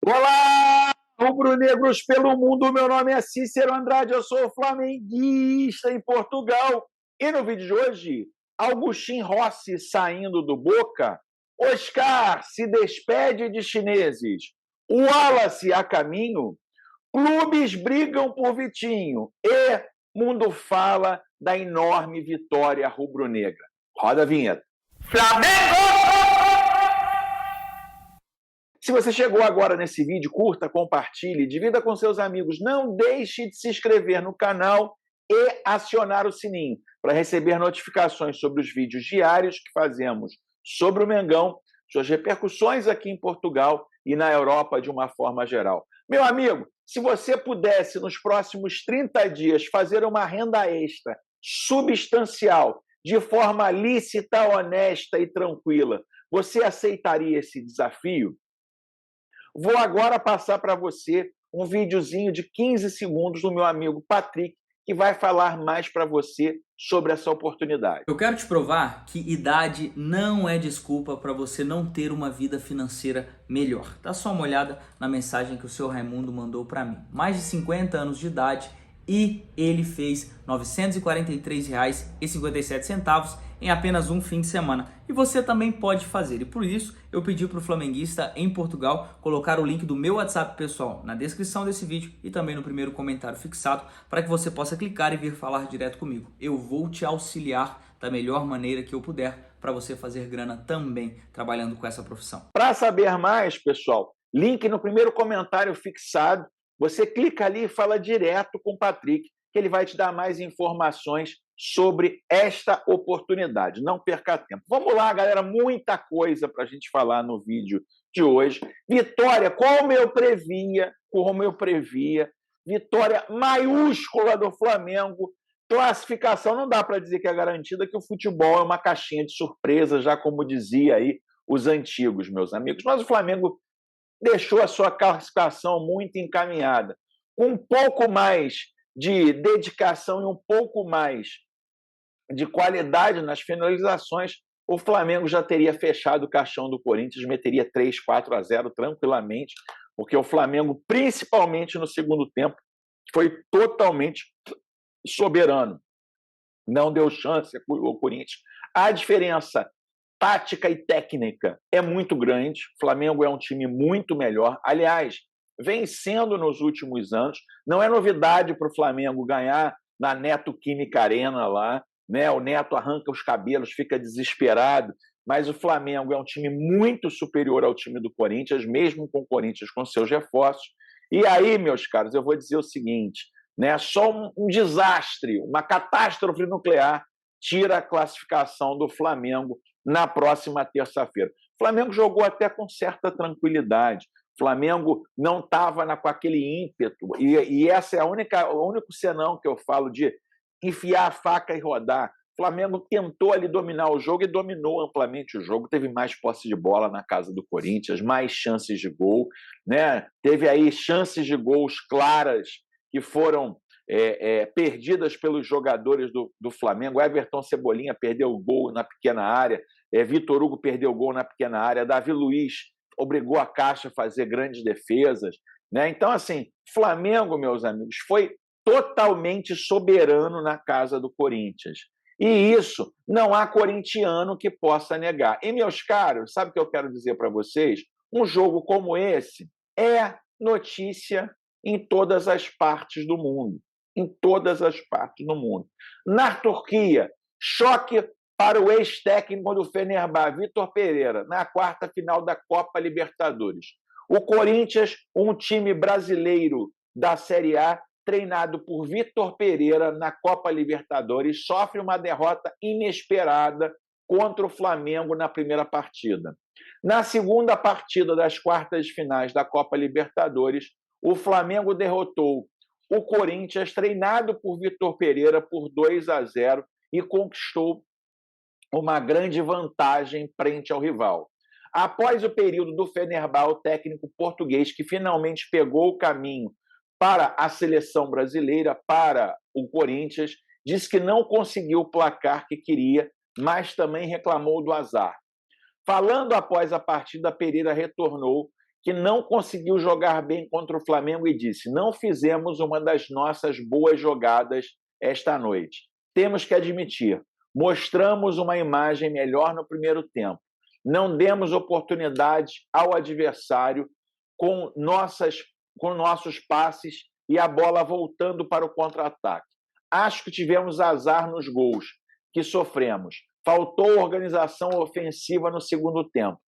Olá, rubro-negros pelo mundo, meu nome é Cícero Andrade, eu sou flamenguista em Portugal. E no vídeo de hoje, Agustín Rossi saindo do Boca, Oscar se despede de chineses, o Wallace a caminho, clubes brigam por Vitinho e mundo fala da enorme vitória rubro-negra. Roda a vinheta. Flamengo! Se você chegou agora nesse vídeo, curta, compartilhe, divida com seus amigos. Não deixe de se inscrever no canal e acionar o sininho para receber notificações sobre os vídeos diários que fazemos sobre o Mengão, suas repercussões aqui em Portugal e na Europa de uma forma geral. Meu amigo, se você pudesse nos próximos 30 dias fazer uma renda extra substancial, de forma lícita, honesta e tranquila, você aceitaria esse desafio? Vou agora passar para você um videozinho de 15 segundos do meu amigo Patrick, que vai falar mais para você sobre essa oportunidade. Eu quero te provar que idade não é desculpa para você não ter uma vida financeira melhor. Dá só uma olhada na mensagem que o seu Raimundo mandou para mim. Mais de 50 anos de idade e ele fez R$ 943,57 em apenas um fim de semana. E você também pode fazer. E por isso eu pedi para o flamenguista em Portugal colocar o link do meu WhatsApp pessoal na descrição desse vídeo e também no primeiro comentário fixado para que você possa clicar e vir falar direto comigo. Eu vou te auxiliar da melhor maneira que eu puder para você fazer grana também trabalhando com essa profissão. Para saber mais, pessoal, link no primeiro comentário fixado. Você clica ali e fala direto com o Patrick, que ele vai te dar mais informações sobre esta oportunidade. Não perca tempo. Vamos lá, galera, muita coisa para a gente falar no vídeo de hoje. Vitória, como eu previa, vitória maiúscula do Flamengo. Classificação, não dá para dizer que é garantida, que o futebol é uma caixinha de surpresa, já como dizia aí os antigos, meus amigos. Mas o Flamengo deixou a sua classificação muito encaminhada. Com um pouco mais de dedicação e um pouco mais de qualidade nas finalizações, o Flamengo já teria fechado o caixão do Corinthians, meteria 3-4-0 tranquilamente, porque o Flamengo, principalmente no segundo tempo, foi totalmente soberano. Não deu chance ao Corinthians. A diferença tática e técnica é muito grande. O Flamengo é um time muito melhor. Aliás, vencendo nos últimos anos. Não é novidade para o Flamengo ganhar na Neto Química Arena lá, né? O Neto arranca os cabelos, fica desesperado, mas o Flamengo é um time muito superior ao time do Corinthians, mesmo com o Corinthians com seus reforços. E aí, meus caros, eu vou dizer o seguinte, né? Só um desastre, uma catástrofe nuclear tira a classificação do Flamengo na próxima terça-feira. O Flamengo jogou até com certa tranquilidade. O Flamengo não estava com aquele ímpeto. E essa é o único senão que eu falo de enfiar a faca e rodar. O Flamengo tentou ali dominar o jogo e dominou amplamente o jogo. Teve mais posse de bola na casa do Corinthians, mais chances de gol, né? Teve aí chances de gols claras que foram perdidas pelos jogadores do Flamengo. Everton Cebolinha perdeu o gol na pequena área, Vitor Hugo perdeu o gol na pequena área, Davi Luiz obrigou a Caixa a fazer grandes defesas, né? Então, assim, Flamengo, meus amigos, foi totalmente soberano na casa do Corinthians. E isso não há corintiano que possa negar. E, meus caros, sabe o que eu quero dizer para vocês? Um jogo como esse é notícia em todas as partes do mundo. Em todas as partes do mundo. Na Turquia, choque para o ex-técnico do Fenerbahçe, Vitor Pereira, na quarta final da Copa Libertadores. O Corinthians, um time brasileiro da Série A, treinado por Vitor Pereira na Copa Libertadores, sofre uma derrota inesperada contra o Flamengo na primeira partida. Na segunda partida das quartas de finais da Copa Libertadores, o Flamengo derrotou o Corinthians, treinado por Vitor Pereira, por 2-0 e conquistou uma grande vantagem frente ao rival. Após o período do Fenerbahçe, o técnico português, que finalmente pegou o caminho para a seleção brasileira, para o Corinthians, disse que não conseguiu o placar que queria, mas também reclamou do azar. Falando após a partida, Pereira retornou que não conseguiu jogar bem contra o Flamengo e disse: não fizemos uma das nossas boas jogadas esta noite. Temos que admitir, mostramos uma imagem melhor no primeiro tempo. Não demos oportunidade ao adversário com nossos passes e a bola voltando para o contra-ataque. Acho que tivemos azar nos gols que sofremos. Faltou organização ofensiva no segundo tempo.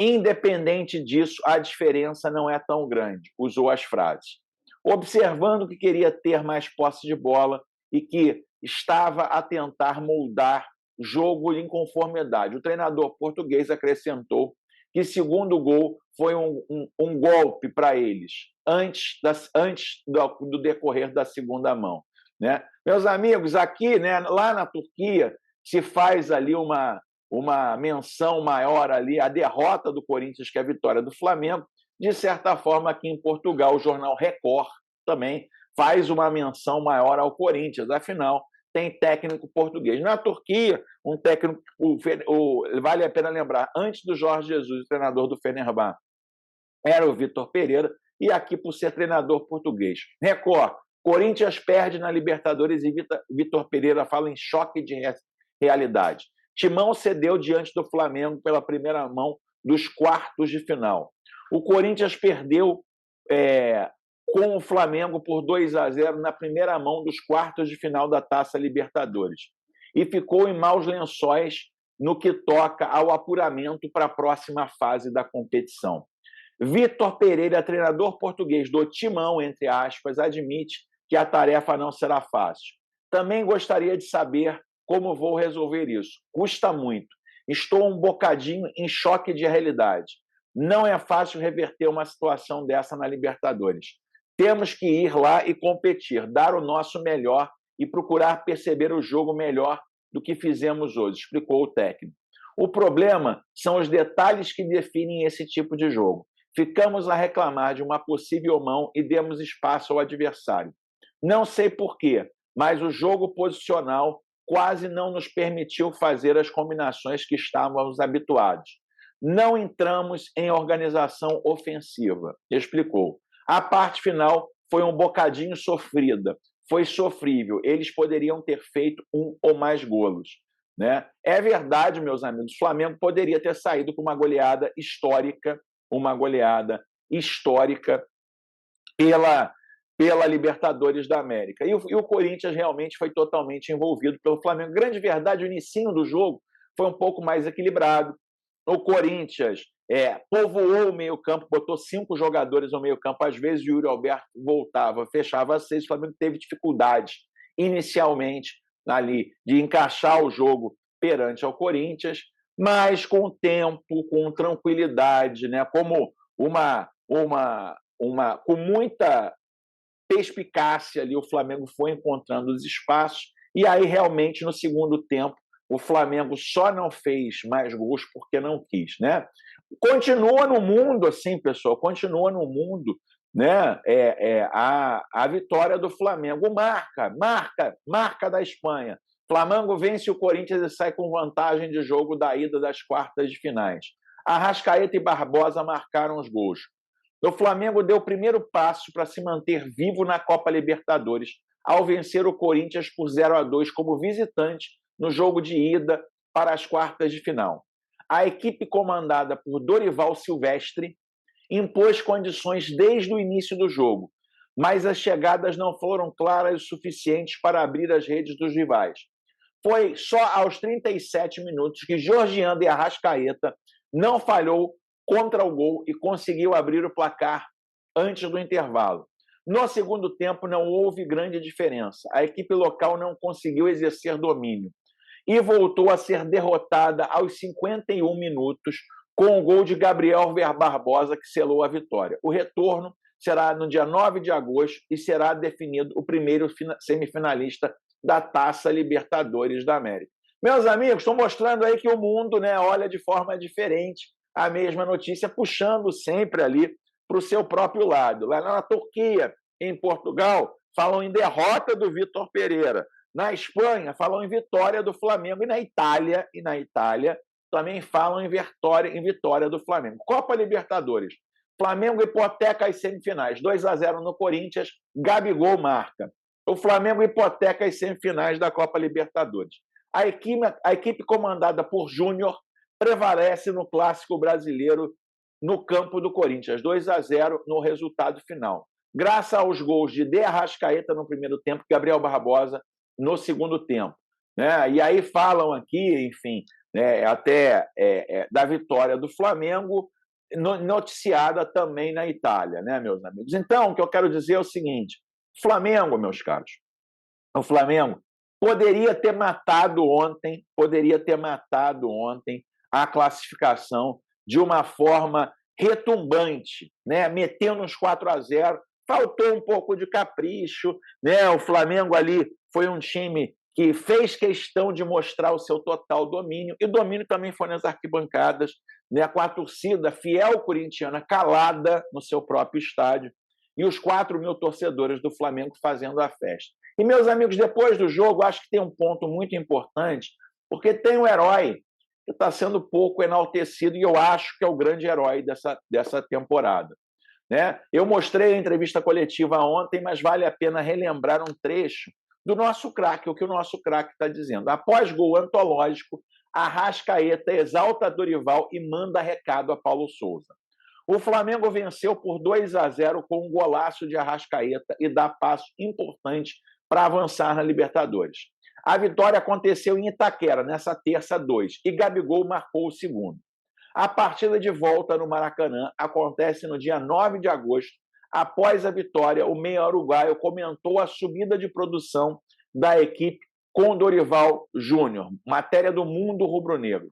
Independente disso, a diferença não é tão grande, usou as frases. Observando que queria ter mais posse de bola e que estava a tentar moldar jogo em conformidade. O treinador português acrescentou que segundo gol foi um golpe para eles, antes do decorrer da segunda mão. Né? Meus amigos, aqui, né, lá na Turquia, se faz ali uma menção maior ali, a derrota do Corinthians, que é a vitória do Flamengo. De certa forma, aqui em Portugal, o jornal Record também faz uma menção maior ao Corinthians, afinal, tem técnico português. Na Turquia, um técnico, vale a pena lembrar, antes do Jorge Jesus, o treinador do Fenerbahçe, era o Vitor Pereira, e aqui por ser treinador português. Record, Corinthians perde na Libertadores e Vitor Pereira fala em choque de realidade. Timão cedeu diante do Flamengo pela primeira mão dos quartos de final. O Corinthians perdeu com o Flamengo por 2-0 na primeira mão dos quartos de final da Taça Libertadores. E ficou em maus lençóis no que toca ao apuramento para a próxima fase da competição. Vitor Pereira, treinador português do Timão, entre aspas, admite que a tarefa não será fácil. Também gostaria de saber como vou resolver isso. Custa muito. Estou um bocadinho em choque de realidade. Não é fácil reverter uma situação dessa na Libertadores. Temos que ir lá e competir, dar o nosso melhor e procurar perceber o jogo melhor do que fizemos hoje, explicou o técnico. O problema são os detalhes que definem esse tipo de jogo. Ficamos a reclamar de uma possível mão e demos espaço ao adversário. Não sei porquê, mas o jogo posicional quase não nos permitiu fazer as combinações que estávamos habituados. Não entramos em organização ofensiva, explicou. A parte final foi um bocadinho sofrida, foi sofrível. Eles poderiam ter feito um ou mais golos. Né? É verdade, meus amigos, o Flamengo poderia ter saído com uma goleada histórica pela Libertadores da América. E o Corinthians realmente foi totalmente envolvido pelo Flamengo. Grande verdade, o inicinho do jogo foi um pouco mais equilibrado. O Corinthians povoou o meio-campo, botou 5 jogadores no meio-campo. Às vezes o Yuri Alberto voltava, fechava 6. O Flamengo teve dificuldade inicialmente ali de encaixar o jogo perante ao Corinthians, mas com o tempo, com tranquilidade, né, como com muita perspicácia ali, o Flamengo foi encontrando os espaços, e aí realmente no segundo tempo o Flamengo só não fez mais gols porque não quis, né? Continua no mundo assim, pessoal, continua no mundo, né? A vitória do Flamengo, marca da Espanha. Flamengo vence o Corinthians e sai com vantagem de jogo da ida das quartas de finais. Arrascaeta e Barbosa marcaram os gols. O Flamengo deu o primeiro passo para se manter vivo na Copa Libertadores, ao vencer o Corinthians por 0-2 como visitante no jogo de ida para as quartas de final. A equipe comandada por Dorival Silvestre impôs condições desde o início do jogo, mas as chegadas não foram claras o suficientes para abrir as redes dos rivais. Foi só aos 37 minutos que Georgian de Arrascaeta não falhou contra o gol e conseguiu abrir o placar antes do intervalo. No segundo tempo não houve grande diferença. A equipe local não conseguiu exercer domínio e voltou a ser derrotada aos 51 minutos com o gol de Gabriel Barbosa, que selou a vitória. O retorno será no dia 9 de agosto e será definido o primeiro semifinalista da Taça Libertadores da América. Meus amigos, estou mostrando aí que o mundo, né, olha de forma diferente a mesma notícia, puxando sempre ali para o seu próprio lado. Lá na Turquia, em Portugal, falam em derrota do Vitor Pereira. Na Espanha, falam em vitória do Flamengo. E na Itália também falam em vitória do Flamengo. Copa Libertadores. Flamengo hipoteca as semifinais. 2-0 no Corinthians, Gabigol marca. O Flamengo hipoteca as semifinais da Copa Libertadores. A equipe comandada por Júnior prevalece no Clássico Brasileiro no campo do Corinthians, 2-0 no resultado final. Graças aos gols de De Arrascaeta no primeiro tempo, Gabriel Barbosa no segundo tempo. Né? E aí falam aqui, enfim, até da vitória do Flamengo, noticiada também na Itália, né, meus amigos? Então, o que eu quero dizer é o seguinte: o Flamengo, meus caros, o Flamengo poderia ter matado ontem a classificação de uma forma retumbante, né? Metendo uns 4-0, faltou um pouco de capricho, né? O Flamengo ali foi um time que fez questão de mostrar o seu total domínio, e o domínio também foi nas arquibancadas, né? Com a torcida fiel corintiana calada no seu próprio estádio, e os 4.000 torcedores do Flamengo fazendo a festa. E, meus amigos, depois do jogo, acho que tem um ponto muito importante, porque tem um herói que está sendo pouco enaltecido, e eu acho que é o grande herói dessa temporada. Né? Eu mostrei a entrevista coletiva ontem, mas vale a pena relembrar um trecho do nosso craque, o que o nosso craque está dizendo. Após gol antológico, Arrascaeta exalta Dorival e manda recado a Paulo Souza. O Flamengo venceu por 2-0 com um golaço de Arrascaeta e dá passo importante para avançar na Libertadores. A vitória aconteceu em Itaquera, nessa terça 2, e Gabigol marcou o segundo. A partida de volta no Maracanã acontece no dia 9 de agosto. Após a vitória, o meia uruguaio comentou a subida de produção da equipe com Dorival Júnior. Matéria do Mundo Rubro-Negro.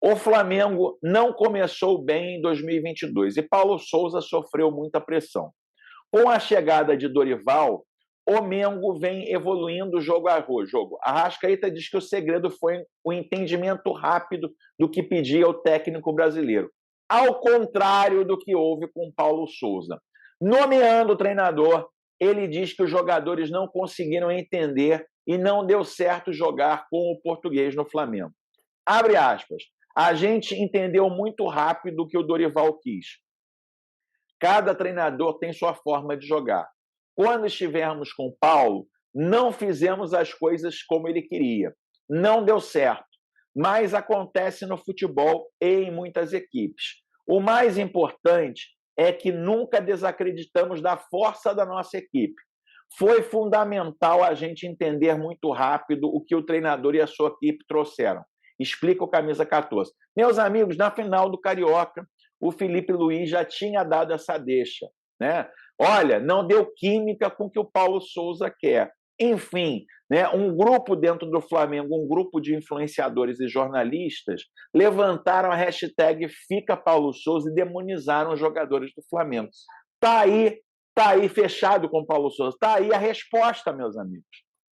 O Flamengo não começou bem em 2022 e Paulo Souza sofreu muita pressão. Com a chegada de Dorival, o Mengo vem evoluindo jogo a jogo. Arrascaeta diz que o segredo foi o entendimento rápido do que pedia o técnico brasileiro, ao contrário do que houve com Paulo Souza. Nomeando o treinador, ele diz que os jogadores não conseguiram entender e não deu certo jogar com o português no Flamengo. Abre aspas. A gente entendeu muito rápido o que o Dorival quis. Cada treinador tem sua forma de jogar. Quando estivermos com o Paulo, não fizemos as coisas como ele queria. Não deu certo. Mas acontece no futebol e em muitas equipes. O mais importante é que nunca desacreditamos da força da nossa equipe. Foi fundamental a gente entender muito rápido o que o treinador e a sua equipe trouxeram. Explica o camisa 14. Meus amigos, na final do Carioca, o Felipe Luiz já tinha dado essa deixa, né? Olha, não deu química com o que o Paulo Souza quer. Enfim, né, um grupo dentro do Flamengo, um grupo de influenciadores e jornalistas, levantaram a hashtag Fica Paulo Souza e demonizaram os jogadores do Flamengo. Tá aí fechado com o Paulo Souza. Tá aí a resposta, meus amigos.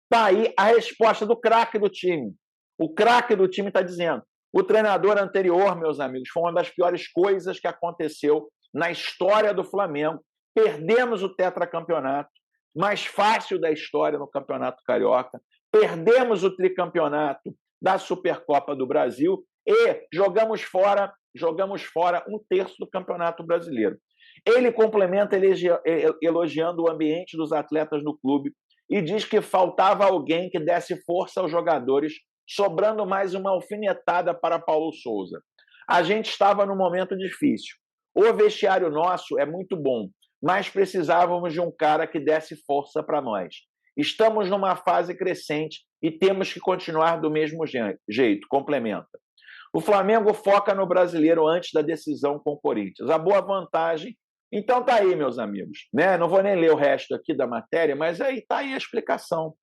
Tá aí a resposta do craque do time. O craque do time está dizendo: o treinador anterior, meus amigos, foi uma das piores coisas que aconteceu na história do Flamengo. Perdemos o tetracampeonato, mais fácil da história no Campeonato Carioca. Perdemos o tricampeonato da Supercopa do Brasil e jogamos fora 1/3 do Campeonato Brasileiro. Ele complementa elogiando o ambiente dos atletas no clube e diz que faltava alguém que desse força aos jogadores, sobrando mais uma alfinetada para Paulo Souza. A gente estava num momento difícil. O vestiário nosso é muito bom, mas precisávamos de um cara que desse força para nós. Estamos numa fase crescente e temos que continuar do mesmo jeito, complementa. O Flamengo foca no brasileiro antes da decisão com o Corinthians. A boa vantagem... Então tá aí, meus amigos. Né? Não vou nem ler o resto aqui da matéria, mas aí tá aí a explicação.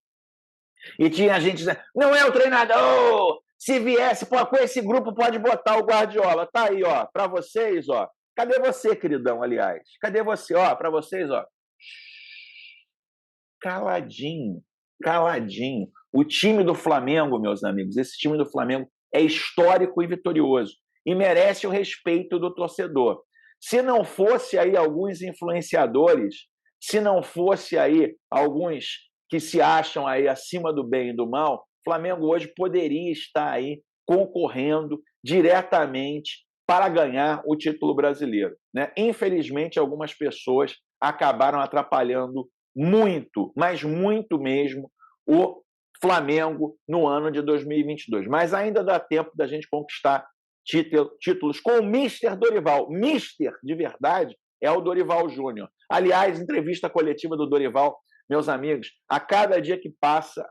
E tinha gente dizendo, não é o treinador, se viesse, pô, com esse grupo pode botar o Guardiola. Tá aí, ó, para vocês, ó. Cadê você, queridão, aliás? Cadê você, ó, para vocês, ó. Caladinho, caladinho. O time do Flamengo, meus amigos, esse time do Flamengo é histórico e vitorioso e merece o respeito do torcedor. Se não fosse aí alguns influenciadores, se não fosse aí alguns que se acham aí acima do bem e do mal, o Flamengo hoje poderia estar aí concorrendo diretamente para ganhar o título brasileiro, né? Infelizmente, algumas pessoas acabaram atrapalhando muito, mas muito mesmo, o Flamengo no ano de 2022. Mas ainda dá tempo da gente conquistar títulos com o Mister Dorival. Mister, de verdade, é o Dorival Júnior. Aliás, entrevista coletiva do Dorival, meus amigos, a cada dia que passa,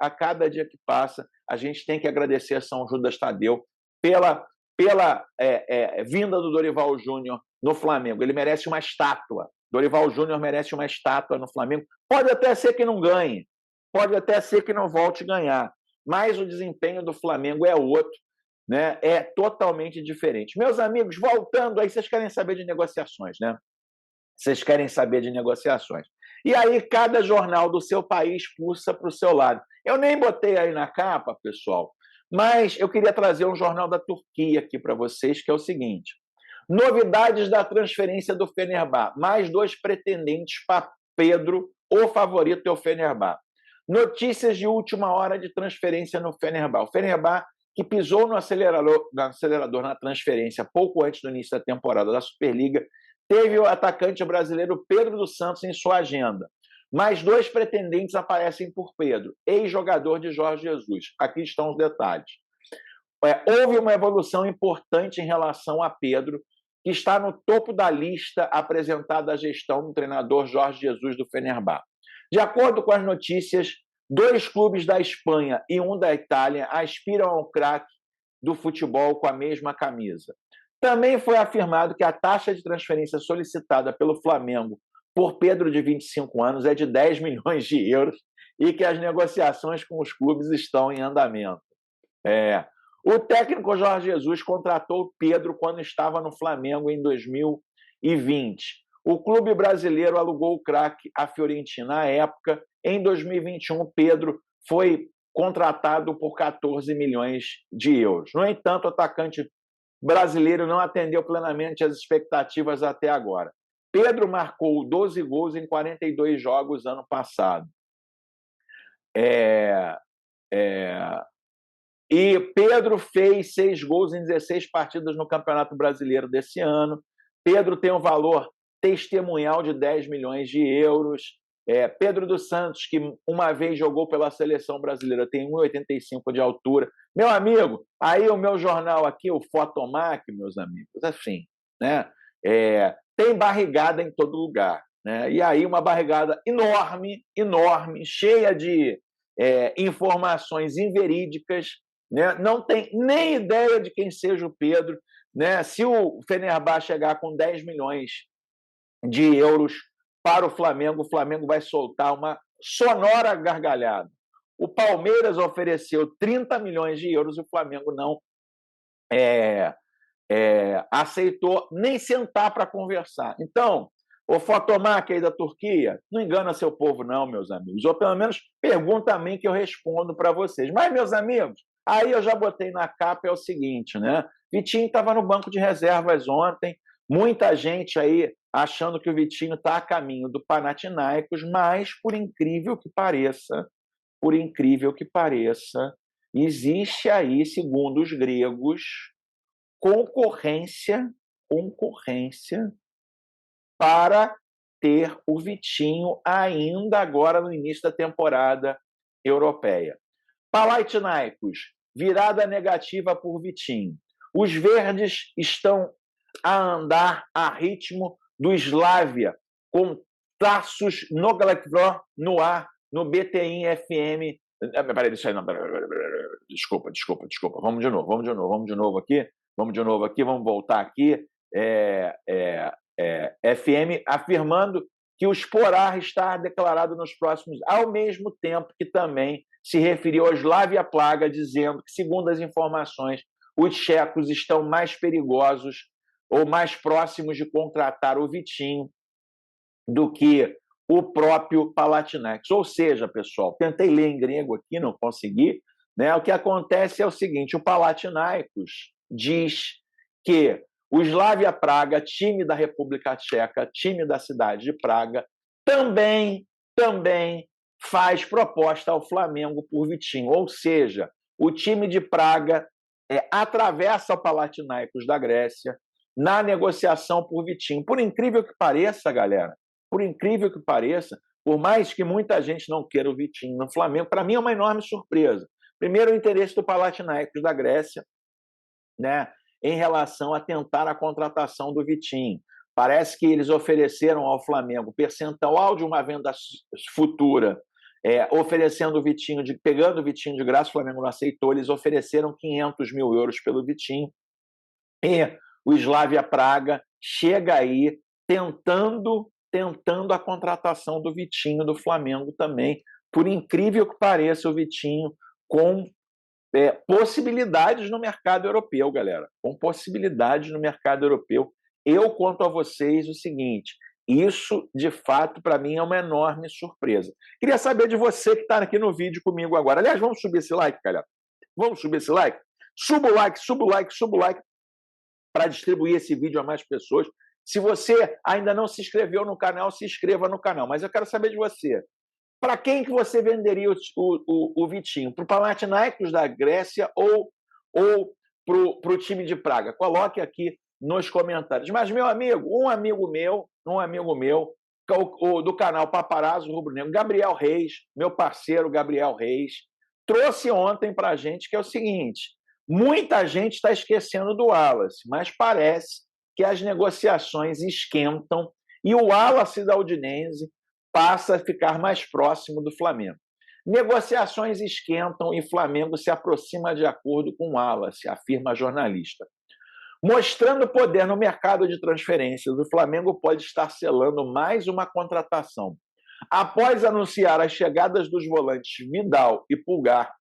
a gente tem que agradecer a São Judas Tadeu pela vinda do Dorival Júnior no Flamengo. Ele merece uma estátua. Dorival Júnior merece uma estátua no Flamengo. Pode até ser que não ganhe, pode até ser que não volte a ganhar, mas o desempenho do Flamengo é outro, né? É totalmente diferente. Meus amigos, voltando aí, vocês querem saber de negociações, né? Vocês querem saber de negociações. E aí cada jornal do seu país pulsa para o seu lado. Eu nem botei aí na capa, pessoal, mas eu queria trazer um jornal da Turquia aqui para vocês, que é o seguinte: novidades da transferência do Fenerbahçe. Mais 2 pretendentes para Pedro, o favorito é o Fenerbahçe. Notícias de última hora de transferência no Fenerbahçe. O Fenerbahçe, que pisou no acelerador na transferência pouco antes do início da temporada da Superliga, teve o atacante brasileiro Pedro dos Santos em sua agenda. Mais 2 pretendentes aparecem por Pedro, ex-jogador de Jorge Jesus. Aqui estão os detalhes. Houve uma evolução importante em relação a Pedro, que está no topo da lista apresentada à gestão do treinador Jorge Jesus do Fenerbahçe. De acordo com as notícias, 2 clubes da Espanha e 1 da Itália aspiram ao craque do futebol com a mesma camisa. Também foi afirmado que a taxa de transferência solicitada pelo Flamengo por Pedro, de 25 anos, é de 10 milhões de euros e que as negociações com os clubes estão em andamento. O técnico Jorge Jesus contratou Pedro quando estava no Flamengo em 2020. O clube brasileiro alugou o craque à Fiorentina à época. Em 2021, Pedro foi contratado por 14 milhões de euros. No entanto, o atacante brasileiro não atendeu plenamente as expectativas até agora. Pedro marcou 12 gols em 42 jogos ano passado. E Pedro fez 6 gols em 16 partidas no Campeonato Brasileiro desse ano. Pedro tem um valor testemunhal de 10 milhões de euros. Pedro dos Santos, que uma vez jogou pela seleção brasileira, tem 1,85 de altura. Meu amigo, aí o meu jornal aqui, o Fotomac, meus amigos, assim, né? Tem barrigada em todo lugar, né? E aí uma barrigada enorme, cheia de informações inverídicas, né? Não tem nem ideia de quem seja o Pedro, né? Se o Fenerbahçe chegar com 10 milhões de euros para o Flamengo vai soltar uma sonora gargalhada. O Palmeiras ofereceu 30 milhões de euros e o Flamengo não aceitou nem sentar para conversar. Então, o Fotomac aí da Turquia, não engana seu povo não, meus amigos. Ou pelo menos pergunta a mim que eu respondo para vocês. Mas, meus amigos, aí eu já botei na capa, é o seguinte, né? Vitinho estava no banco de reservas ontem, muita gente aí achando que o Vitinho está a caminho do Panathinaikos, mas, por incrível que pareça, existe aí, segundo os gregos, concorrência para ter o Vitinho ainda agora no início da temporada europeia. Panathinaikos, virada negativa por Vitinho. Os verdes estão a andar a ritmo do Slavia, com traços no Galactro no ar, no BTI FM. Peraí, deixa aí, não. Desculpa. Vamos de novo aqui. Vamos voltar aqui. FM afirmando que o Sporar está declarado nos próximos, ao mesmo tempo que também se referiu ao Slavia Praga, dizendo que, segundo as informações, os tchecos estão mais perigosos ou mais próximos de contratar o Vitinho do que o próprio Panathinaikos. Ou seja, pessoal, tentei ler em grego aqui, não consegui, né? O que acontece é o seguinte: o Panathinaikos diz que o Slavia Praga, time da República Tcheca, time da cidade de Praga, também faz proposta ao Flamengo por Vitinho. Ou seja, o time de Praga atravessa o Panathinaikos da Grécia, na negociação por Vitinho. Por incrível que pareça, galera, por incrível que pareça, por mais que muita gente não queira o Vitinho no Flamengo, para mim é uma enorme surpresa. Primeiro, o interesse do Panathinaikos da Grécia, né, em relação a tentar a contratação do Vitinho. Parece que eles ofereceram ao Flamengo percentual de uma venda futura, oferecendo o Vitinho, pegando o Vitinho de graça, o Flamengo não aceitou, eles ofereceram 500 mil euros pelo Vitinho, e o Slavia Praga chega aí tentando a contratação do Vitinho do Flamengo também. Por incrível que pareça, o Vitinho com possibilidades no mercado europeu, galera. Com possibilidades no mercado europeu. Eu conto a vocês o seguinte, isso, de fato, para mim é uma enorme surpresa. Queria saber de você que está aqui no vídeo comigo agora. Aliás, vamos subir esse like, galera? Vamos subir esse like? Suba o like, suba o like, suba o like para distribuir esse vídeo a mais pessoas. Se você ainda não se inscreveu no canal, se inscreva no canal. Mas eu quero saber de você. Para quem que você venderia o Vitinho? Para o Panathinaikos da Grécia ou para o time de Praga? Coloque aqui nos comentários. Mas, meu amigo, um amigo meu, do canal Paparazzo Rubro Negro, Gabriel Reis, meu parceiro Gabriel Reis, trouxe ontem para a gente que é o seguinte, muita gente está esquecendo do Wallace, mas parece que as negociações esquentam e o Wallace da Udinese passa a ficar mais próximo do Flamengo. Negociações esquentam e Flamengo se aproxima de acordo com o Wallace, afirma a jornalista. Mostrando poder no mercado de transferências, o Flamengo pode estar selando mais uma contratação. Após anunciar as chegadas dos volantes Vidal e Pulgar,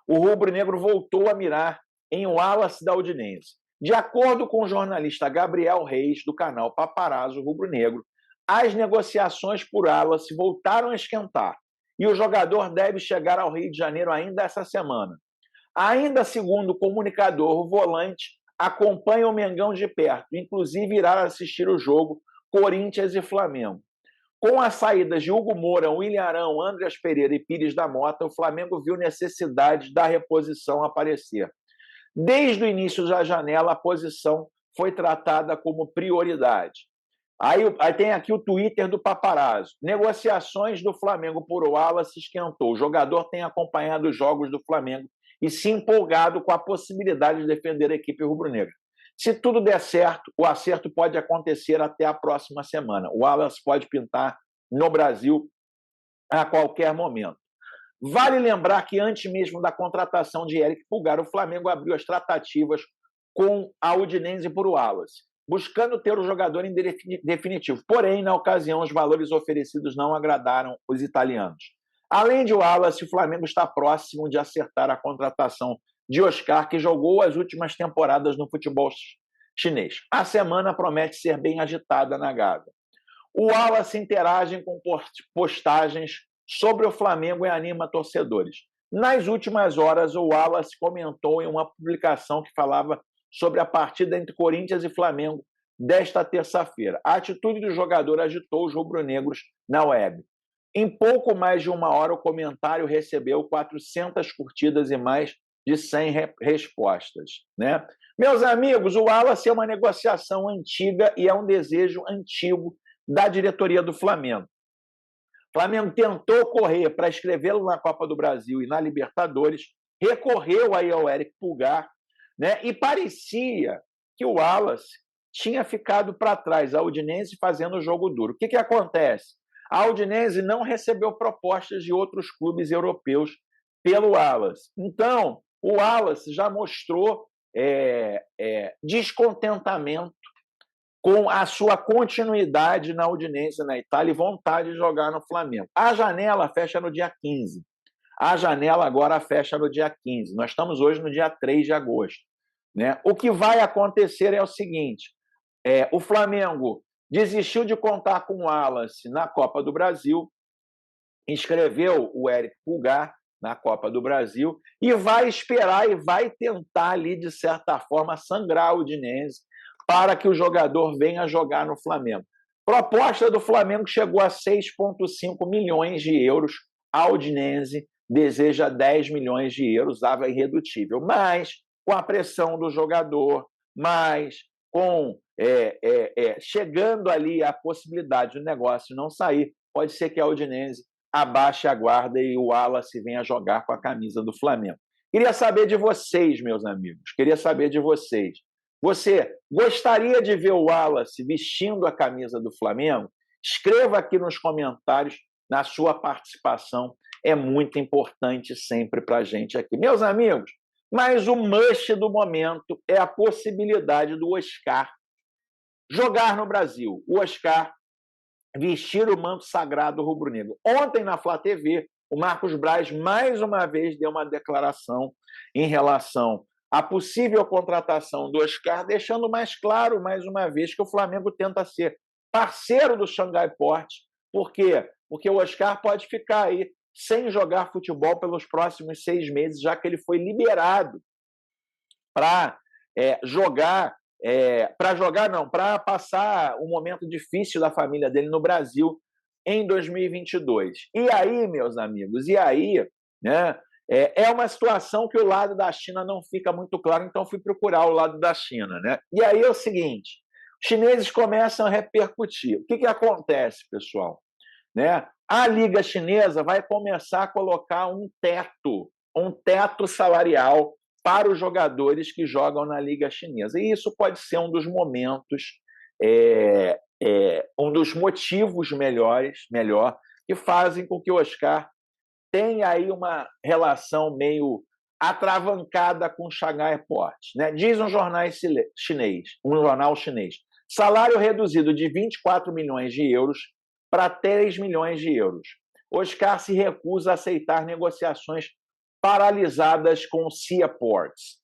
o rubro-negro voltou a mirar em Wallace da Udinese. De acordo com o jornalista Gabriel Reis, do canal Paparazzo Rubro Negro, as negociações por Wallace voltaram a esquentar e o jogador deve chegar ao Rio de Janeiro ainda essa semana. Ainda segundo o comunicador, o volante acompanha o Mengão de perto, inclusive irá assistir o jogo Corinthians e Flamengo. Com as saídas de Hugo Moura, William Arão, Andreas Pereira e Pires da Mota, o Flamengo viu necessidade da reposição aparecer. Desde o início da janela, a posição foi tratada como prioridade. Aí tem aqui o Twitter do Paparazzo. Negociações do Flamengo por Wallace esquentou. O jogador tem acompanhado os jogos do Flamengo e se empolgado com a possibilidade de defender a equipe rubro-negra. Se tudo der certo, o acerto pode acontecer até a próxima semana. O Wallace pode pintar no Brasil a qualquer momento. Vale lembrar que antes mesmo da contratação de Eric Pulgar, o Flamengo abriu as tratativas com a Udinese por Wallace, buscando ter o jogador em definitivo. Porém, na ocasião, os valores oferecidos não agradaram os italianos. Além de Wallace, o Flamengo está próximo de acertar a contratação de Oscar, que jogou as últimas temporadas no futebol chinês. A semana promete ser bem agitada na Gávea. O Wallace interage com postagens sobre o Flamengo e anima torcedores. Nas últimas horas, o Wallace comentou em uma publicação que falava sobre a partida entre Corinthians e Flamengo desta terça-feira. A atitude do jogador agitou os rubro-negros na web. Em pouco mais de uma hora, o comentário recebeu 400 curtidas e mais de 100 respostas, né? Meus amigos, o Wallace é uma negociação antiga e é um desejo antigo da diretoria do Flamengo. O Flamengo tentou correr para escrevê-lo na Copa do Brasil e na Libertadores, recorreu aí ao Eric Pulgar, né? E parecia que o Wallace tinha ficado para trás, a Udinese fazendo o jogo duro. O que acontece? A Udinese não recebeu propostas de outros clubes europeus pelo Wallace. Então, o Wallace já mostrou descontentamento com a sua continuidade na Udinese, na Itália, e vontade de jogar no Flamengo. A janela fecha no dia 15. A janela agora fecha no dia 15. Nós estamos hoje no dia 3 de agosto. Né? O que vai acontecer é o seguinte, o Flamengo desistiu de contar com o Wallace na Copa do Brasil, inscreveu o Eric Pulgar na Copa do Brasil e vai esperar e vai tentar ali, de certa forma, sangrar o Udinese para que o jogador venha jogar no Flamengo. Proposta do Flamengo chegou a 6,5 milhões de euros. A Udinese deseja 10 milhões de euros, usava irredutível. Mas, com a pressão do jogador, mas chegando ali a possibilidade do negócio não sair, pode ser que a Udinese abaixe a guarda e o Wallace venha jogar com a camisa do Flamengo. Queria saber de vocês, meus amigos, queria saber de vocês. Você gostaria de ver o Wallace vestindo a camisa do Flamengo? Escreva aqui nos comentários, na sua participação, é muito importante sempre para a gente aqui. Meus amigos, mas o must do momento é a possibilidade do Oscar jogar no Brasil. O Oscar vestir o manto sagrado rubro-negro. Ontem, na Flá TV, o Marcos Braz, mais uma vez, deu uma declaração em relação à possível contratação do Oscar, deixando mais claro, mais uma vez, que o Flamengo tenta ser parceiro do Xangai Port. Por quê? Porque o Oscar pode ficar aí sem jogar futebol pelos próximos 6 meses, já que ele foi liberado para para passar um momento difícil da família dele no Brasil em 2022. E aí, meus amigos, né, é uma situação que o lado da China não fica muito claro, então fui procurar o lado da China. Né? E aí é o seguinte, os chineses começam a repercutir. O que acontece, pessoal? Né? A Liga Chinesa vai começar a colocar um teto salarial para os jogadores que jogam na Liga Chinesa. E isso pode ser um dos momentos, um dos motivos melhor, que fazem com que o Oscar tenha aí uma relação meio atravancada com o Xangai Port. Né? Diz um jornal chinês, salário reduzido de 24 milhões de euros para 3 milhões de euros. Oscar se recusa a aceitar negociações paralisadas com o Sia Ports.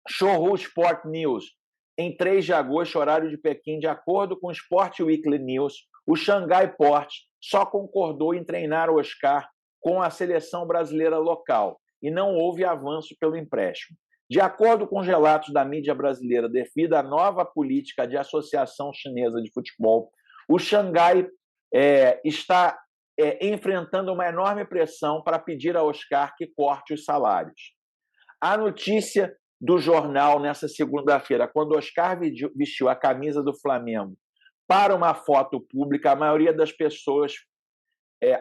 Shouhu Sport News, em 3 de agosto, horário de Pequim, de acordo com o Sport Weekly News, o Xangai Port só concordou em treinar o Oscar com a seleção brasileira local e não houve avanço pelo empréstimo. De acordo com os relatos da mídia brasileira, devido à nova política de Associação Chinesa de Futebol, o Xangai está enfrentando uma enorme pressão para pedir a Oscar que corte os salários. A notícia do jornal nessa segunda-feira, quando Oscar vestiu a camisa do Flamengo para uma foto pública, a maioria das pessoas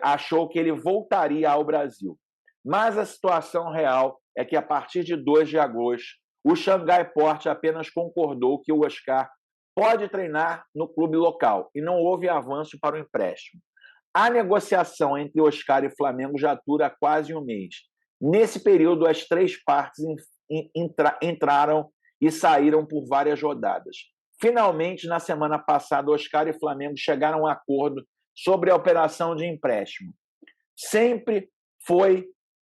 achou que ele voltaria ao Brasil. Mas a situação real é que, a partir de 2 de agosto, o Xangai Port apenas concordou que o Oscar pode treinar no clube local e não houve avanço para o empréstimo. A negociação entre Oscar e Flamengo já dura quase um mês. Nesse período, as 3 partes entraram e saíram por várias rodadas. Finalmente, na semana passada, Oscar e Flamengo chegaram a um acordo sobre a operação de empréstimo. Sempre foi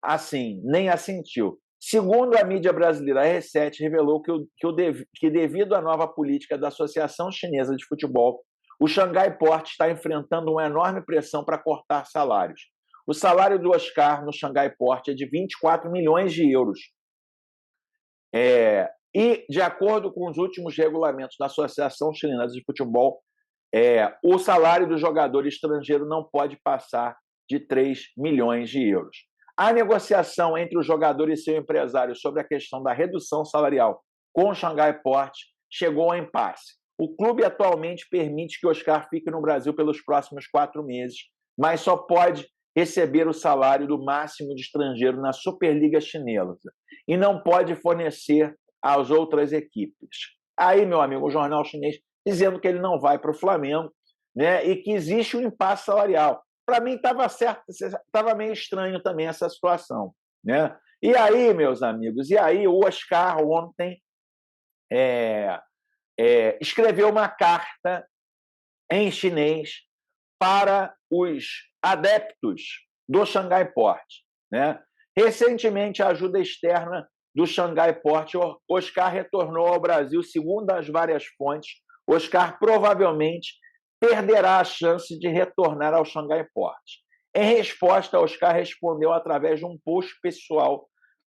assim, nem assentiu. Segundo a mídia brasileira, a R7 revelou que devido à nova política da Associação Chinesa de Futebol, o Xangai Port está enfrentando uma enorme pressão para cortar salários. O salário do Oscar no Xangai Port é de 24 milhões de euros. E, de acordo com os últimos regulamentos da Associação Chilena de Futebol, o salário do jogador estrangeiro não pode passar de 3 milhões de euros. A negociação entre o jogador e seu empresário sobre a questão da redução salarial com o Xangai Port chegou ao impasse. O clube atualmente permite que Oscar fique no Brasil pelos próximos 4 meses, mas só pode receber o salário do máximo de estrangeiro na Superliga Chinesa e não pode fornecer às outras equipes. Aí, meu amigo, o jornal chinês dizendo que ele não vai para o Flamengo, né, e que existe um impasse salarial. Para mim estava certo, estava meio estranho também essa situação. Né? E aí, meus amigos, o Oscar ontem escreveu uma carta em chinês para os adeptos do Xangai Port. Né? Recentemente, a ajuda externa do Xangai Port, Oscar retornou ao Brasil. Segundo as várias fontes, Oscar provavelmente perderá a chance de retornar ao Xangai Port. Em resposta, Oscar respondeu através de um post pessoal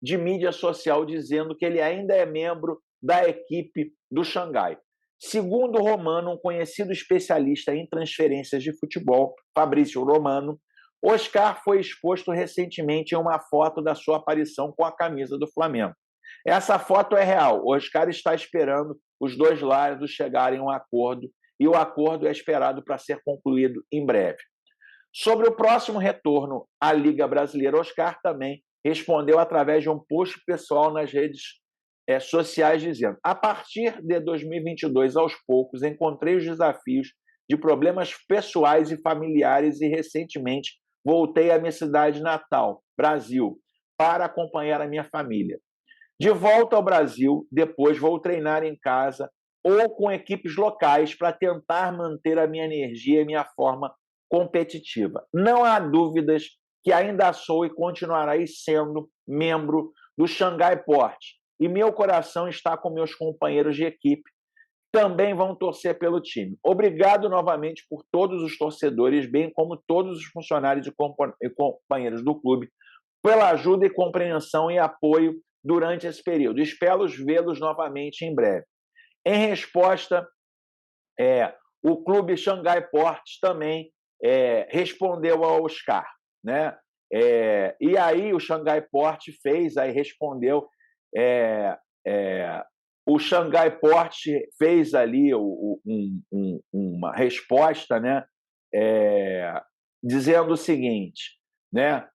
de mídia social dizendo que ele ainda é membro da equipe do Xangai. Segundo Romano, um conhecido especialista em transferências de futebol, Fabrício Romano, Oscar foi exposto recentemente em uma foto da sua aparição com a camisa do Flamengo. Essa foto é real. O Oscar está esperando os dois lados chegarem a um acordo e o acordo é esperado para ser concluído em breve. Sobre o próximo retorno à Liga Brasileira, Oscar também respondeu através de um post pessoal nas redes sociais, dizendo: a partir de 2022, aos poucos, encontrei os desafios de problemas pessoais e familiares e recentemente voltei à minha cidade natal, Brasil, para acompanhar a minha família. De volta ao Brasil, depois vou treinar em casa ou com equipes locais para tentar manter a minha energia e minha forma competitiva. Não há dúvidas que ainda sou e continuarei sendo membro do Xangai Port. E meu coração está com meus companheiros de equipe, também vão torcer pelo time. Obrigado novamente por todos os torcedores, bem como todos os funcionários e companheiros do clube, pela ajuda e compreensão e apoio durante esse período. Espero vê-los novamente em breve. Em resposta, o clube Xangai Port também respondeu ao Oscar, né? E aí o Xangai Port respondeu. O Xangai Port fez ali uma resposta, né? Dizendo o seguinte, né?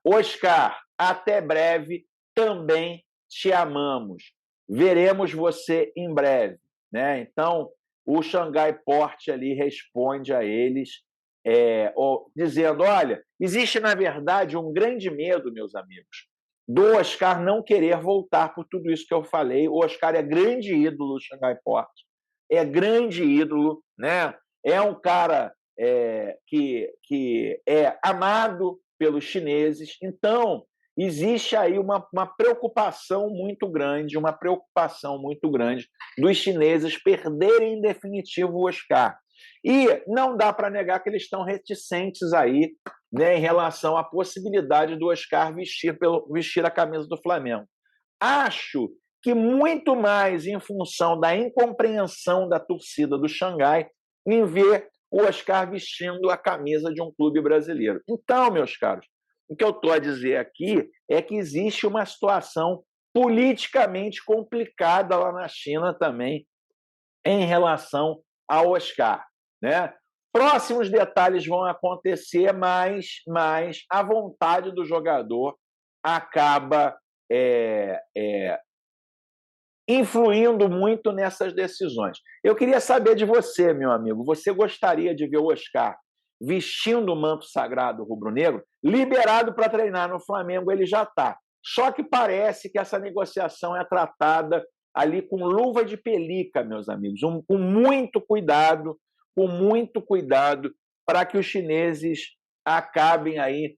Oscar, até breve, também te amamos. Veremos você em breve, né? Então, o Xangai Port ali responde a eles, dizendo: olha, existe, na verdade, um grande medo, meus amigos, do Oscar não querer voltar por tudo isso que eu falei. O Oscar é grande ídolo do Xangai Port, é grande ídolo, né? É um cara que é amado pelos chineses. Então, existe aí uma preocupação muito grande dos chineses perderem em definitivo o Oscar. E não dá para negar que eles estão reticentes aí, né, em relação à possibilidade do Oscar vestir a camisa do Flamengo. Acho que muito mais em função da incompreensão da torcida do Xangai em ver o Oscar vestindo a camisa de um clube brasileiro. Então, meus caros, o que eu estou a dizer aqui é que existe uma situação politicamente complicada lá na China também em relação ao Oscar, né? Próximos detalhes vão acontecer, mas a vontade do jogador acaba influindo muito nessas decisões. Eu queria saber de você, meu amigo, você gostaria de ver o Oscar vestindo o manto sagrado rubro-negro? Liberado para treinar no Flamengo, ele já está. Só que parece que essa negociação é tratada ali com luva de pelica, meus amigos, com muito cuidado, para que os chineses acabem aí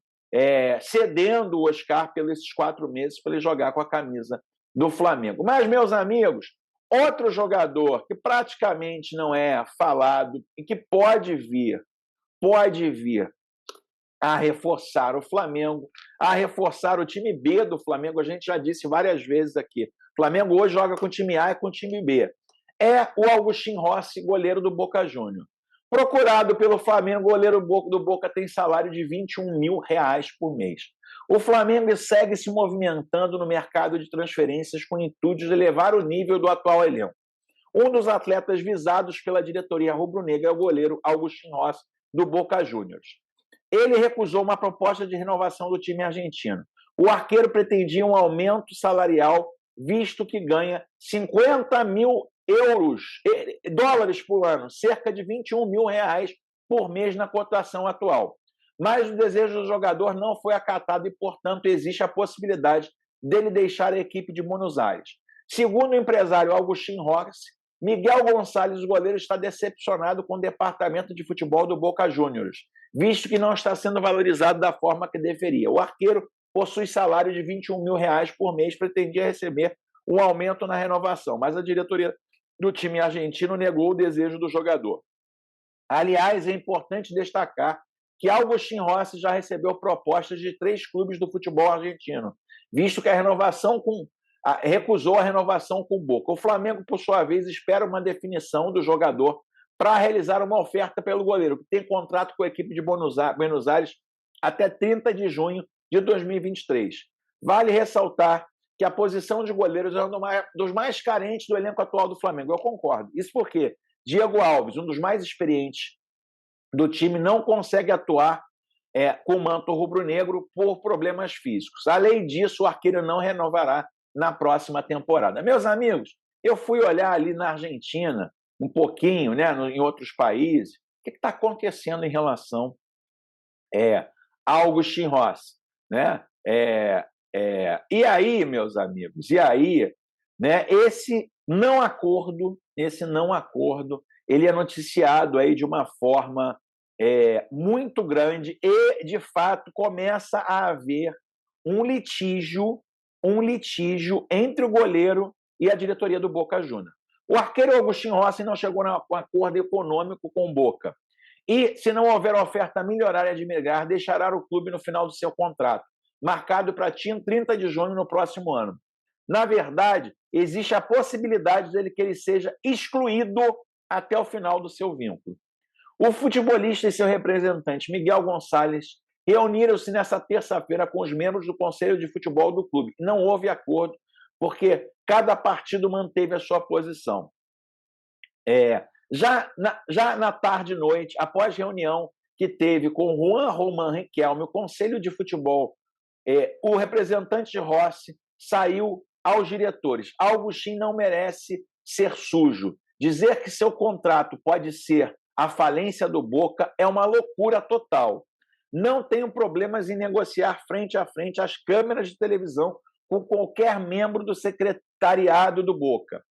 cedendo o Oscar pelos esses 4 meses para ele jogar com a camisa do Flamengo. Mas, meus amigos, outro jogador que praticamente não é falado e que pode vir a reforçar o Flamengo, a reforçar o time B do Flamengo, a gente já disse várias vezes aqui, o Flamengo hoje joga com o time A e com o time B, é o Agustín Rossi, goleiro do Boca Juniors. Procurado pelo Flamengo, o goleiro do Boca tem salário de R$21 mil por mês. O Flamengo segue se movimentando no mercado de transferências com o intuito de elevar o nível do atual elenco. Um dos atletas visados pela diretoria rubro-negra é o goleiro Agustín Rossi, do Boca Juniors. Ele recusou uma proposta de renovação do time argentino. O arqueiro pretendia um aumento salarial, visto que ganha 50 mil dólares por ano, cerca de R$21 mil por mês na cotação atual. Mas o desejo do jogador não foi acatado e, portanto, existe a possibilidade dele deixar a equipe de Buenos Aires. Segundo o empresário Agustín Rossi, Miguel Gonçalves, o goleiro, está decepcionado com o departamento de futebol do Boca Juniors, visto que não está sendo valorizado da forma que deveria. O arqueiro possui salário de R$21 mil por mês, pretendia receber um aumento na renovação, mas a diretoria do time argentino negou o desejo do jogador. Aliás, é importante destacar que Agustín Rossi já recebeu propostas de 3 clubes do futebol argentino, visto que recusou a renovação com o Boca. O Flamengo, por sua vez, espera uma definição do jogador para realizar uma oferta pelo goleiro, que tem contrato com a equipe de Buenos Aires até 30 de junho de 2023. Vale ressaltar que a posição de goleiros é um dos mais carentes do elenco atual do Flamengo. Eu concordo. Isso porque Diego Alves, um dos mais experientes do time, não consegue atuar com o manto rubro-negro por problemas físicos. Além disso, o arqueiro não renovará na próxima temporada. Meus amigos, eu fui olhar ali na Argentina, um pouquinho, né, em outros países, o que está acontecendo em relação a Agustín Rossi, né? E aí, meus amigos, né, esse não acordo, ele é noticiado aí de uma forma muito grande e, de fato, começa a haver um litígio entre o goleiro e a diretoria do Boca Juniors. O arqueiro Agustín Rossi não chegou a um acordo econômico com o Boca. E, se não houver oferta milionária de Melgar, deixará o clube no final do seu contrato, marcado para 30 de junho no próximo ano. Na verdade, existe a possibilidade dele que ele seja excluído até o final do seu vínculo. O futebolista e seu representante, Miguel Gonçalves, reuniram-se nessa terça-feira com os membros do Conselho de Futebol do clube. Não houve acordo, porque cada partido manteve a sua posição. Já na tarde e noite, após reunião que teve com Juan Román Riquelme, o Conselho de Futebol, o representante de Rossi saiu aos diretores. Agustín não merece ser sujo. Dizer que seu contrato pode ser a falência do Boca é uma loucura total. Não tenho problemas em negociar frente a frente às câmeras de televisão com qualquer membro do secretariado do Boca.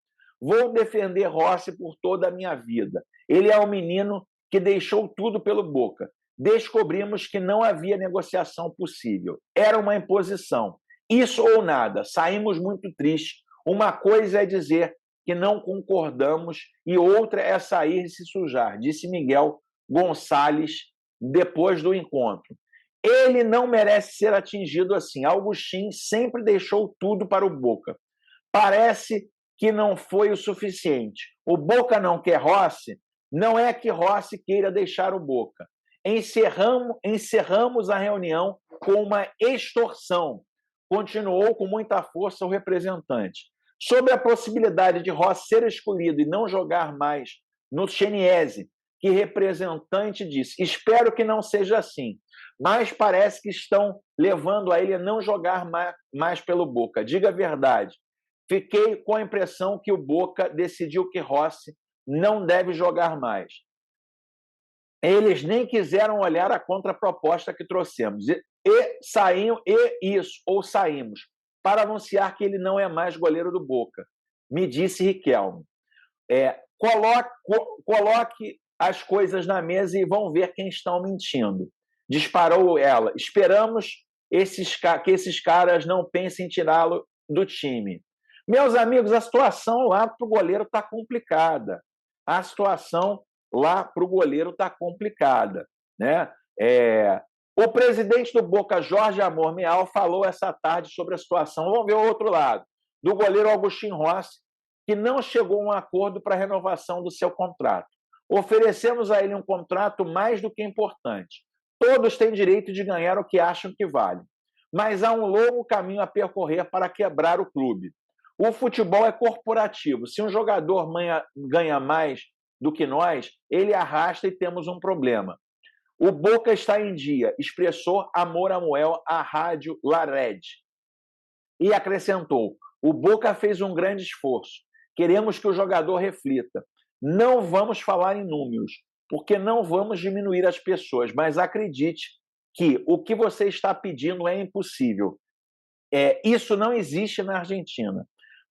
Vou defender Rossi por toda a minha vida. Ele é um menino que deixou tudo pelo Boca. Descobrimos que não havia negociação possível. Era uma imposição. Isso ou nada. Saímos muito tristes. Uma coisa é dizer que não concordamos e outra é sair e se sujar, disse Miguel Gonçalves depois do encontro. Ele não merece ser atingido assim. Agustín sempre deixou tudo para o Boca. Parece que não foi o suficiente. O Boca não quer Rossi, não é que Rossi queira deixar o Boca. Encerramos a reunião com uma extorsão. Continuou com muita força o representante. Sobre a possibilidade de Rossi ser escolhido e não jogar mais no Cheniese, que representante disse, espero que não seja assim, mas parece que estão levando a ele a não jogar mais pelo Boca. Diga a verdade. Fiquei com a impressão que o Boca decidiu que Rossi não deve jogar mais. Eles nem quiseram olhar a contraproposta que trouxemos. Saímos para anunciar que ele não é mais goleiro do Boca, me disse Riquelme. Coloque as coisas na mesa e vão ver quem estão mentindo. Disparou ela. Esperamos que esses caras não pensem em tirá-lo do time. Meus amigos, a situação lá para o goleiro está complicada. Né? O presidente do Boca, Jorge Amor Meal, falou essa tarde sobre a situação. Vamos ver o outro lado. Do goleiro Agustín Rossi, que não chegou a um acordo para a renovação do seu contrato. Oferecemos a ele um contrato mais do que importante. Todos têm direito de ganhar o que acham que vale. Mas há um longo caminho a percorrer para quebrar o clube. O futebol é corporativo. Se um jogador ganha mais do que nós, ele arrasta e temos um problema. O Boca está em dia, expressou Amor Amuel à rádio La Red. E acrescentou, o Boca fez um grande esforço. Queremos que o jogador reflita. Não vamos falar em números, porque não vamos diminuir as pessoas, mas acredite que o que você está pedindo é impossível. Isso não existe na Argentina.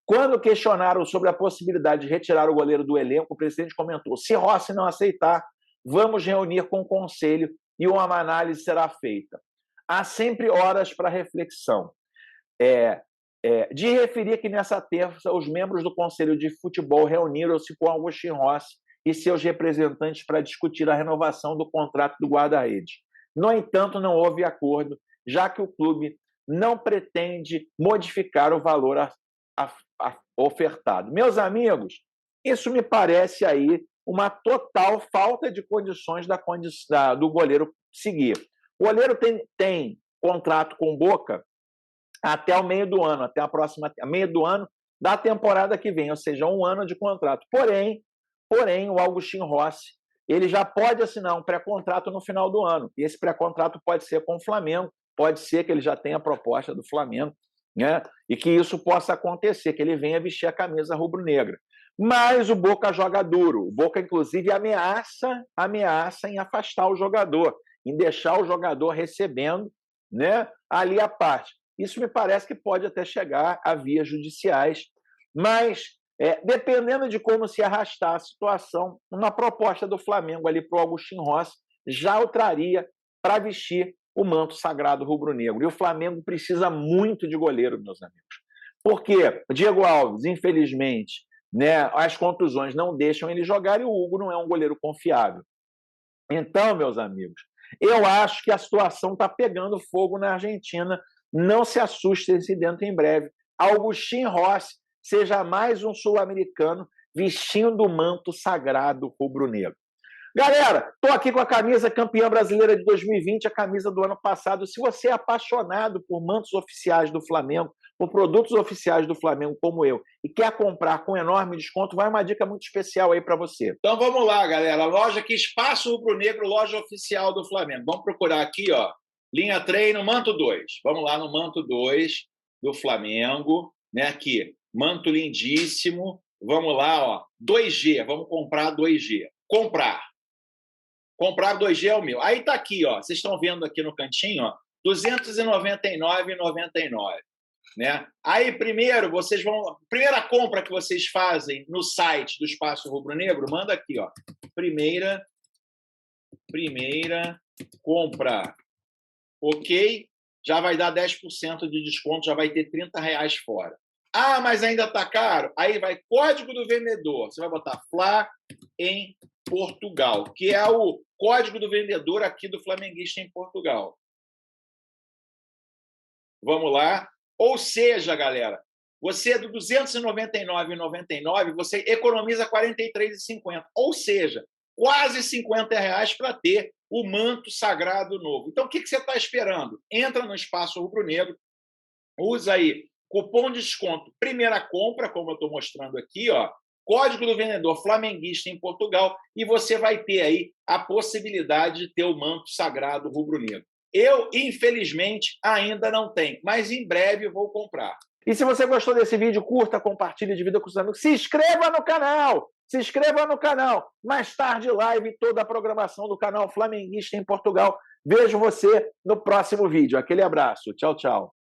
Quando questionaram sobre a possibilidade de retirar o goleiro do elenco, o presidente comentou, se Rossi não aceitar, vamos reunir com o conselho e uma análise será feita. Há sempre horas para reflexão. De referir que nessa terça os membros do Conselho de Futebol reuniram-se com Agustín Rossi e seus representantes para discutir a renovação do contrato do guarda-redes. No entanto, não houve acordo, já que o clube não pretende modificar o valor ofertado. Meus amigos, isso me parece aí uma total falta de condições do goleiro seguir. O goleiro tem contrato com o Boca até o meio do ano, até a próxima meio do ano da temporada que vem, ou seja, 1 ano de contrato. Porém, o Augustin Rossi, ele já pode assinar um pré-contrato no final do ano. E esse pré-contrato pode ser com o Flamengo, pode ser que ele já tenha a proposta do Flamengo, né? E que isso possa acontecer, que ele venha vestir a camisa rubro-negra. Mas o Boca joga duro. O Boca, inclusive, ameaça em afastar o jogador, em deixar o jogador recebendo, né, ali a parte. Isso me parece que pode até chegar a vias judiciais, mas dependendo de como se arrastar a situação, uma proposta do Flamengo ali para o Augustin Rossi já o traria para vestir o manto sagrado rubro-negro. E o Flamengo precisa muito de goleiro, meus amigos. Porque Diego Alves, infelizmente, né, as contusões não deixam ele jogar e o Hugo não é um goleiro confiável. Então, meus amigos, eu acho que a situação está pegando fogo na Argentina. Não se assustem se dentro em breve Augustin Rossi seja mais um sul-americano vestindo o manto sagrado rubro-negro. Galera, estou aqui com a camisa campeã brasileira de 2020, a camisa do ano passado. Se você é apaixonado por mantos oficiais do Flamengo, por produtos oficiais do Flamengo como eu, e quer comprar com enorme desconto, vai uma dica muito especial aí para você. Então vamos lá, galera. Loja aqui, Espaço Rubro Negro, loja oficial do Flamengo. Vamos procurar aqui, ó, linha treino, manto 2. Vamos lá no manto 2 do Flamengo, né? Aqui, manto lindíssimo. Vamos lá, ó, 2G. Vamos comprar 2G. Comprar 2G é o meu. Aí tá aqui, ó. Vocês estão vendo aqui no cantinho, ó, R$ 299,99, né? Aí primeiro vocês vão, primeira compra que vocês fazem no site do Espaço Rubro Negro, manda aqui, ó. Primeira compra. OK? Já vai dar 10% de desconto, já vai ter R$ 30 fora. Ah, mas ainda tá caro? Aí vai código do vendedor. Você vai botar Fla em Portugal, que é o código do vendedor aqui do Flamenguista em Portugal. Vamos lá. Ou seja, galera, você do R$ 299,99, você economiza R$ 43,50. Ou seja, quase R$ 50 para ter o manto sagrado novo. Então, o que você está esperando? Entra no Espaço Rubro Negro, usa aí cupom de desconto, primeira compra, como eu estou mostrando aqui, ó, código do vendedor Flamenguista em Portugal, e você vai ter aí a possibilidade de ter o manto sagrado rubro-negro. Eu, infelizmente, ainda não tenho, mas em breve vou comprar. E se você gostou desse vídeo, curta, compartilhe, divida com os amigos. Se inscreva no canal! Se inscreva no canal. Mais tarde, live, toda a programação do canal Flamenguista em Portugal. Vejo você no próximo vídeo. Aquele abraço. Tchau, tchau.